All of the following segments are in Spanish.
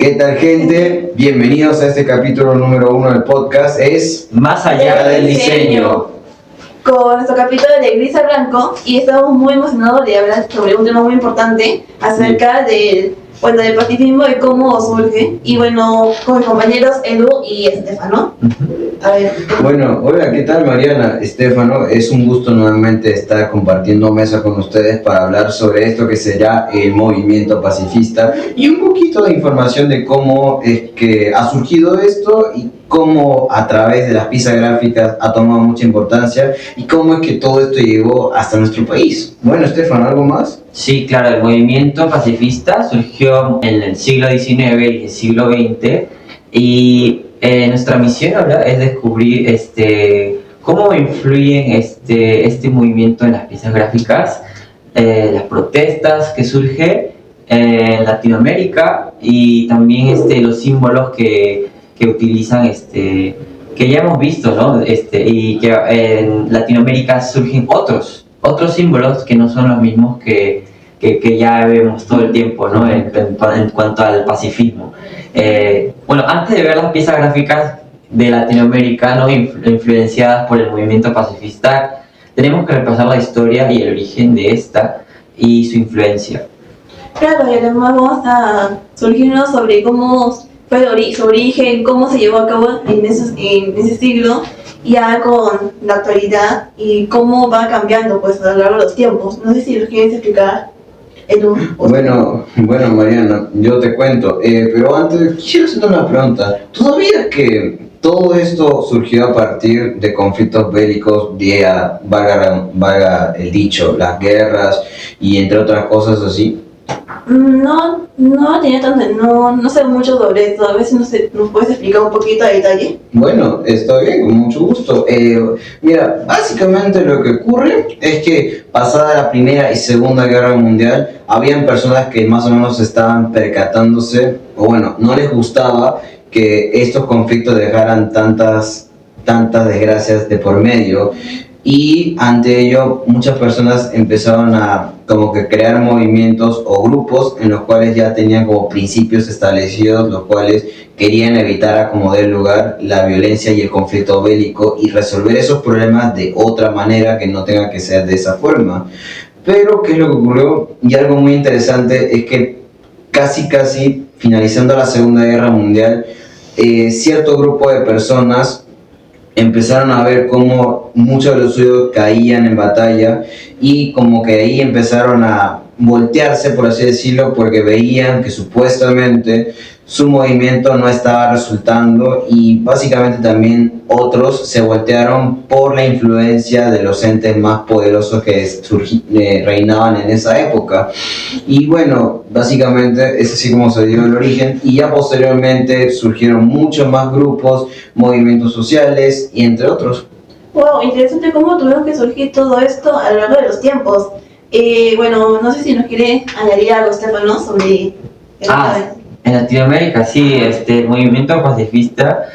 ¿Qué tal, gente? Bienvenidos a este capítulo número 1 del podcast. Es Más allá del diseño. Con nuestro capítulo de Gris a Blanco, y estamos muy emocionados de hablar sobre un tema muy importante acerca del pacifismo y cómo surge. Y bueno, con mis compañeros Edu y Estefano. A ver. Bueno, hola, ¿qué tal, Mariana? Estefano, es un gusto nuevamente estar compartiendo mesa con ustedes para hablar sobre esto que será el movimiento pacifista y un poquito de información de cómo es que ha surgido esto y cómo a través de las piezas gráficas ha tomado mucha importancia y cómo es que todo esto llegó hasta nuestro país. Bueno, Estefano, ¿algo más? Sí, claro, el movimiento pacifista surgió en el siglo XIX y el siglo XX y nuestra misión ahora es descubrir cómo influyen este movimiento en las piezas gráficas, las protestas que surgen en Latinoamérica y también los símbolos que utilizan, que ya hemos visto, ¿no? Y que en Latinoamérica surgen otros símbolos que no son los mismos que ya vemos todo el tiempo, ¿no? En cuanto al pacifismo. Bueno, antes de ver las piezas gráficas de Latinoamérica, ¿no? Influenciadas por el movimiento pacifista, tenemos que repasar la historia y el origen de esta y su influencia. Claro, y además vamos a surgirnos sobre cómo fue su origen, cómo se llevó a cabo en ese siglo, ya con la actualidad y cómo va cambiando pues a lo largo de los tiempos. No sé si lo quieres explicar, Edu. Bueno, Mariana, yo te cuento, pero antes quiero hacerte una pregunta. ¿Tú sabías que todo esto surgió a partir de conflictos bélicos, valga el dicho, las guerras y entre otras cosas así? No tenía no sé mucho sobre esto. A veces nos puedes explicar un poquito a detalle. Bueno, está bien, con mucho gusto. Mira, básicamente lo que ocurre es que pasada la Primera y Segunda Guerra Mundial, habían personas que más o menos estaban percatándose, o bueno, no les gustaba que estos conflictos dejaran tantas desgracias de por medio. Y ante ello muchas personas empezaron a como que crear movimientos o grupos en los cuales ya tenían como principios establecidos, los cuales querían evitar a como dé lugar la violencia y el conflicto bélico y resolver esos problemas de otra manera que no tenga que ser de esa forma. Pero ¿qué es lo que ocurrió? Y algo muy interesante es que casi finalizando la Segunda Guerra Mundial, cierto grupo de personas empezaron a ver cómo muchos de los suyos caían en batalla y como que ahí empezaron a voltearse, por así decirlo, porque veían que supuestamente su movimiento no estaba resultando y básicamente también otros se voltearon por la influencia de los entes más poderosos que reinaban en esa época. Y bueno, básicamente es así como se dio el origen y ya posteriormente surgieron muchos más grupos, movimientos sociales y entre otros. Wow, interesante cómo tuvieron que surgir todo esto a lo largo de los tiempos. Bueno, no sé si nos quiere añadir algo, Estefano, sobre En Latinoamérica, sí, el movimiento pacifista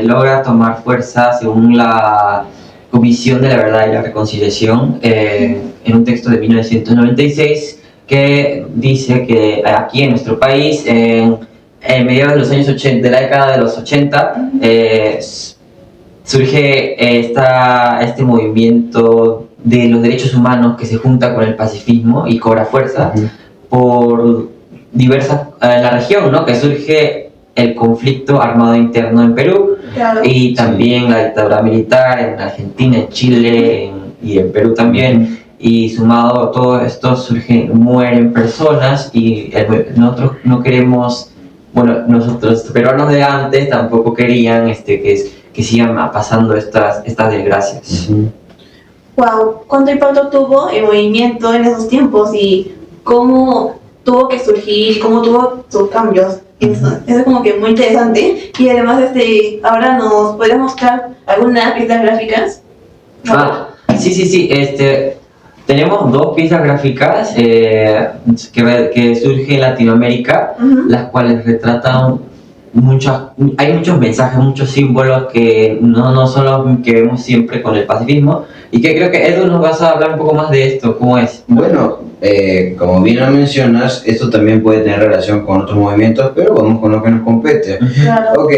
logra tomar fuerza según la Comisión de la Verdad y la Reconciliación en un texto de 1996 que dice que aquí en nuestro país, en mediados de los años 80, de la década de los 80, surge este movimiento de los derechos humanos que se junta con el pacifismo y cobra fuerza por diversas en la región, ¿no? Que surge el conflicto armado interno en Perú, claro, y también la dictadura militar en Argentina, en Chile y en Perú también, y sumado a todo esto mueren personas y nosotros no queremos, bueno, nosotros los peruanos de antes tampoco querían que sigan pasando estas desgracias. Wow, ¿cuánto impacto tuvo el movimiento en esos tiempos y cómo tuvo que surgir, cómo tuvo sus cambios? Eso es como que muy interesante. Y además ahora nos puedes mostrar algunas piezas gráficas. Sí, tenemos dos piezas gráficas que surgen en Latinoamérica, las cuales retratan hay muchos mensajes, muchos símbolos que no son los que vemos siempre con el pacifismo, y que creo que Edu nos vas a hablar un poco más de esto, ¿cómo es? Bueno, como bien lo mencionas, esto también puede tener relación con otros movimientos, pero vamos con lo que nos compete. Claro. Ok,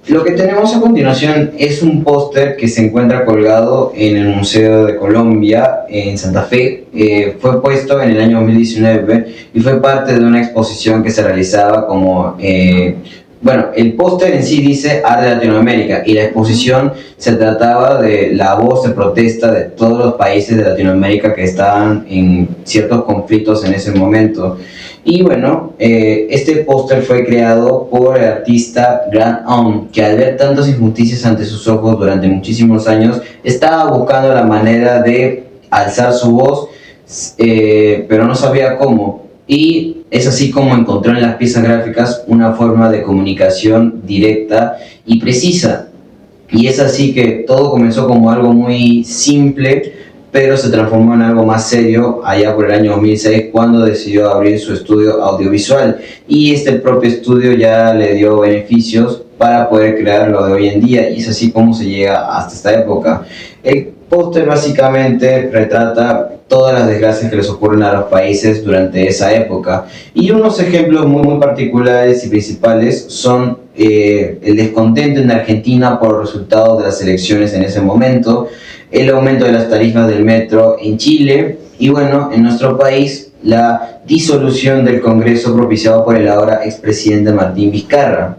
lo que tenemos a continuación es un póster que se encuentra colgado en el Museo de Colombia en Santa Fe. Fue puesto en el año 2019 y fue parte de una exposición que se realizaba como... bueno, el póster en sí dice Arte de Latinoamérica y la exposición se trataba de la voz de protesta de todos los países de Latinoamérica que estaban en ciertos conflictos en ese momento. Y bueno, este póster fue creado por el artista Grant Aum, que al ver tantas injusticias ante sus ojos durante muchísimos años, estaba buscando la manera de alzar su voz, pero no sabía cómo. Y es así como encontró en las piezas gráficas una forma de comunicación directa y precisa. Y es así que todo comenzó como algo muy simple, pero se transformó en algo más serio allá por el año 2006 cuando decidió abrir su estudio audiovisual. Y este propio estudio ya le dio beneficios para poder crear lo de hoy en día, y es así como se llega hasta esta época. El póster básicamente retrata todas las desgracias que les ocurren a los países durante esa época, y unos ejemplos muy particulares y principales son el descontento en Argentina por los resultados de las elecciones en ese momento, el aumento de las tarifas del metro en Chile y bueno, en nuestro país la disolución del Congreso propiciado por el ahora expresidente Martín Vizcarra.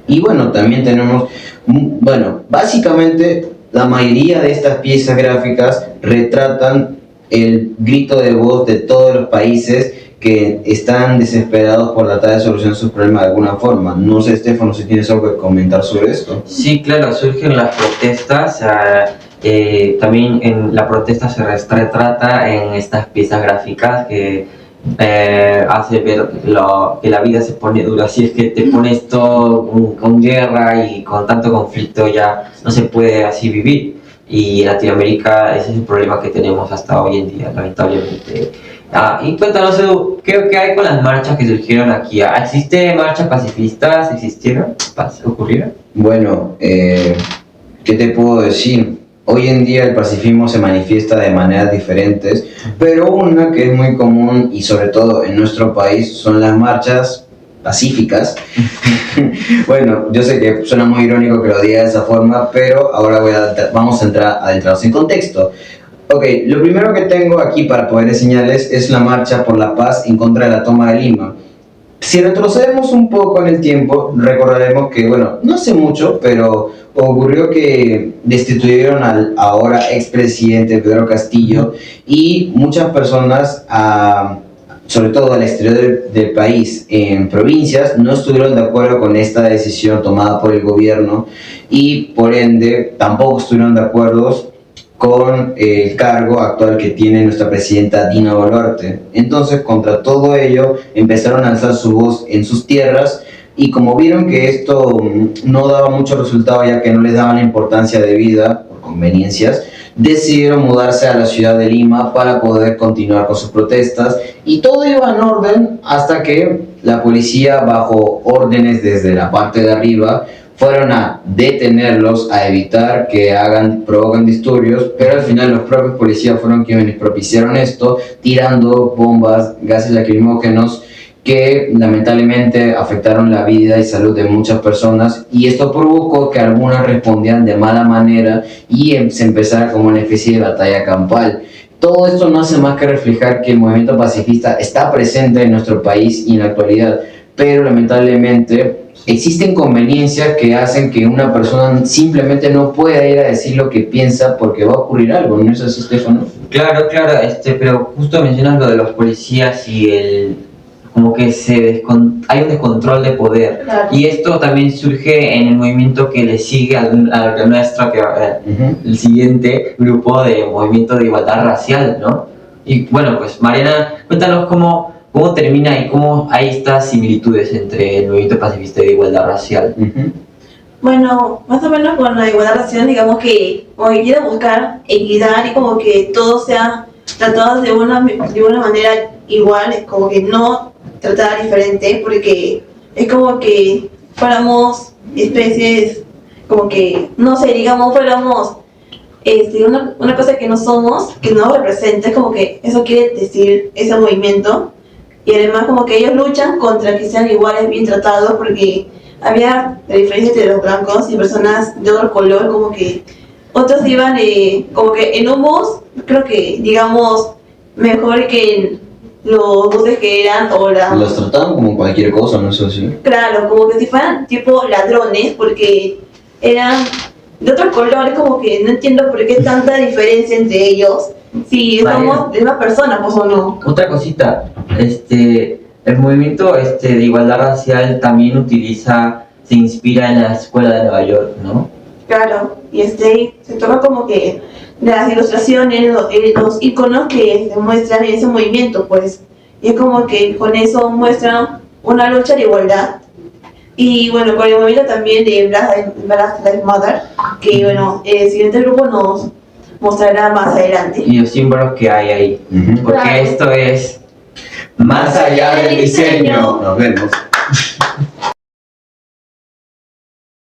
Y bueno, también tenemos, bueno, básicamente la mayoría de estas piezas gráficas retratan el grito de voz de todos los países que están desesperados por tratar de solucionar sus problemas de alguna forma. No sé, Estefano, si tienes algo que comentar sobre esto. Sí, claro, surgen las protestas. También en la protesta se retrata en estas piezas gráficas que hace ver que la vida se pone dura. Si es que te pones todo con guerra y con tanto conflicto, ya no se puede así vivir. Y en Latinoamérica ese es el problema que tenemos hasta hoy en día, lamentablemente. Y cuéntanos, Edu, ¿qué hay con las marchas que surgieron aquí? ¿Existen marchas pacifistas? ¿Existieron? ¿Ocurrieron? Bueno, ¿qué te puedo decir? Hoy en día el pacifismo se manifiesta de maneras diferentes, pero una que es muy común y sobre todo en nuestro país son las marchas pacíficas. Bueno, yo sé que suena muy irónico que lo diga de esa forma, pero ahora vamos a adentrarnos en contexto. Ok, lo primero que tengo aquí para poder enseñarles es la marcha por la paz en contra de la toma de Lima. Si retrocedemos un poco en el tiempo, recordaremos que, bueno, no hace mucho, pero ocurrió que destituyeron al ahora expresidente Pedro Castillo y muchas personas, sobre todo al exterior del país, en provincias, no estuvieron de acuerdo con esta decisión tomada por el gobierno y por ende tampoco estuvieron de acuerdo con el cargo actual que tiene nuestra presidenta Dina Boluarte. Entonces, contra todo ello, empezaron a alzar su voz en sus tierras y como vieron que esto no daba mucho resultado ya que no les daban la importancia debida por conveniencias, decidieron mudarse a la ciudad de Lima para poder continuar con sus protestas y todo iba en orden hasta que la policía, bajo órdenes desde la parte de arriba, fueron a detenerlos, a evitar que provoquen disturbios, pero al final los propios policías fueron quienes propiciaron esto, tirando bombas, gases lacrimógenos que lamentablemente afectaron la vida y salud de muchas personas, y esto provocó que algunas respondieran de mala manera y se empezara como una especie de batalla campal. Todo esto no hace más que reflejar que el movimiento pacifista está presente en nuestro país y en la actualidad, pero lamentablemente existen conveniencias que hacen que una persona simplemente no pueda ir a decir lo que piensa porque va a ocurrir algo, ¿no es así, Estefano? Claro, pero justo mencionas lo de los policías y como que hay un descontrol de poder. Claro. Y esto también surge en el movimiento que le sigue al nuestro, el siguiente grupo de movimiento de igualdad racial, ¿no? Y bueno, pues Mariana, cuéntanos cómo termina y cómo hay estas similitudes entre el movimiento pacifista y de igualdad racial. Bueno, más o menos con la igualdad racial, digamos que como que quiere buscar equidad y como que todos sean tratados de una manera igual, como que no tratar diferente, porque es como que fuéramos especies, como que, no sé, digamos, fuéramos una cosa que no somos, que no representa, es como que eso quiere decir ese movimiento. Y además como que ellos luchan contra que sean iguales, bien tratados, porque había la diferencia entre los blancos y personas de otro color, como que otros iban como que en un bus, creo que digamos mejor que en los buses que eran o Los trataban como cualquier cosa, ¿no es así? claro, como que si fueran tipo ladrones, porque eran de otros colores, como que no entiendo por qué tanta diferencia entre ellos, si Vale. somos de una persona, pues o no. Otra cosita, el movimiento de igualdad racial también se inspira en la escuela de Nueva York, ¿no? Claro, y se toma como que las ilustraciones, los iconos que se muestran en ese movimiento, pues, y es como que con eso muestran una lucha de igualdad. Y bueno, con el movimiento también de Black Lives Matter, que bueno, el siguiente grupo nos mostrará más adelante. Y los símbolos que hay ahí. Ujú. Porque Claro. esto es más allá del diseño. Nos vemos.